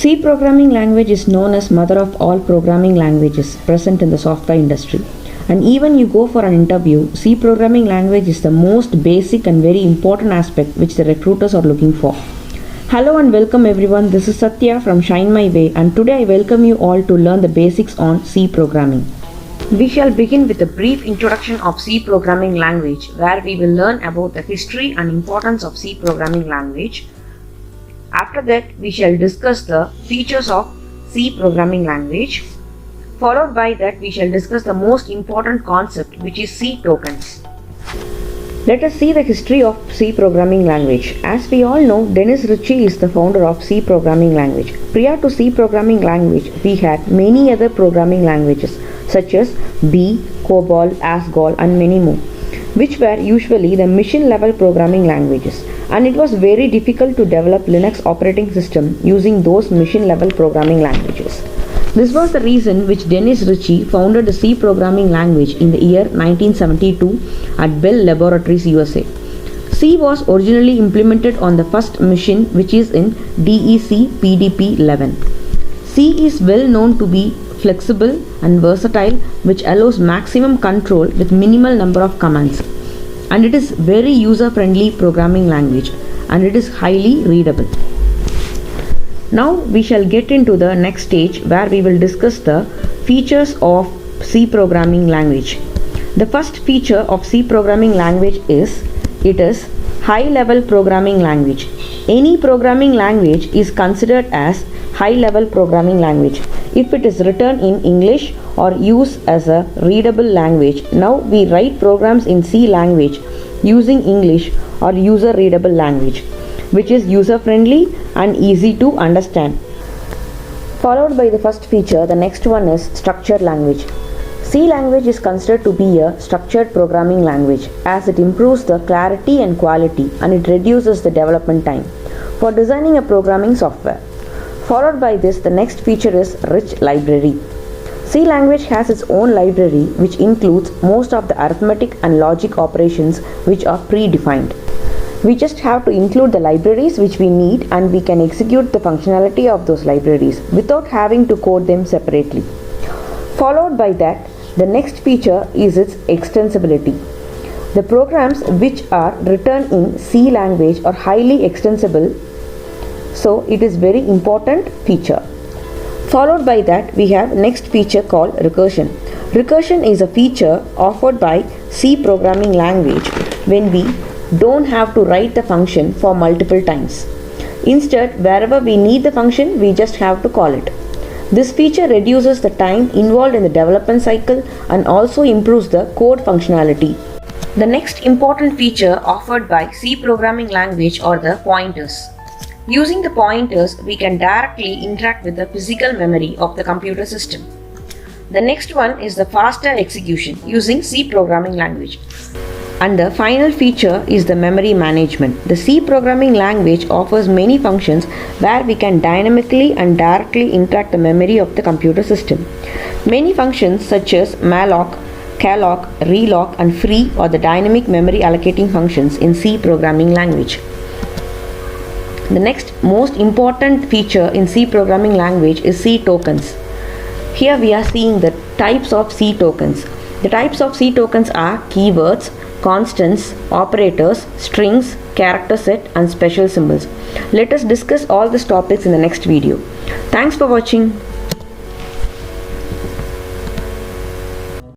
C programming language is known as mother of all programming languages present in the software industry. And even you go for an interview, C programming language is the most basic and very important aspect which the recruiters are looking for. Hello and welcome everyone, this is Satya from Shine My Way, and today I welcome you all to learn the basics on C programming. We shall begin with a brief introduction of C programming language, where we will learn about the history and importance of C programming language. After that, we shall discuss the features of C programming language. Followed by that, we shall discuss the most important concept, which is C tokens. Let us see the history of C programming language. As we all know, Dennis Ritchie is the founder of C programming language. Prior to C programming language, we had many other programming languages such as B, COBOL, ASCII and many more, which were usually the mission level programming languages, and it was very difficult to develop Linux operating system using those mission level programming languages. This was the reason which Dennis Ritchie founded the C programming language in the year 1972 at Bell Laboratories, USA. C was originally implemented on the first machine, which is in DEC PDP 11. C is well known to be flexible and versatile, which allows maximum control with minimal number of commands, and it is very user-friendly programming language, and it is highly readable. Now we shall get into the next stage, where we will discuss the features of C programming language. The first feature of C programming language is it is high-level programming language. Any programming language is considered as high-level programming language if it is written in English or used as a readable language. Now we write programs in C language using English or user-readable language, which is user-friendly and easy to understand. Followed by the first feature, the next one is structured language. C language is considered to be a structured programming language, as it improves the clarity and quality, and it reduces the development time for designing a programming software. Followed by this, the next feature is rich library. C language has its own library, which includes most of the arithmetic and logic operations which are predefined. We just have to include the libraries which we need, and we can execute the functionality of those libraries without having to code them separately. Followed by that, the next feature is its extensibility. The programs which are written in C language are highly extensible, so it is very important feature. Followed by that, we have next feature called recursion. Recursion is a feature offered by C programming language when we don't have to write the function for multiple times. Instead, wherever we need the function, we just have to call it. This feature reduces the time involved in the development cycle and also improves the code functionality. The next important feature offered by C programming language are the pointers. Using the pointers, we can directly interact with the physical memory of the computer system. The next one is the faster execution using C programming language. And the final feature is the memory management. The C programming language offers many functions where we can dynamically and directly interact the memory of the computer system. Many functions such as malloc, calloc, reloc and free are the dynamic memory allocating functions in C programming language. The next most important feature in C programming language is C tokens. Here we are seeing the types of C tokens. The types of C tokens are keywords, constants, operators, strings, character set and special symbols. Let us discuss all these topics in the next video. Thanks for watching.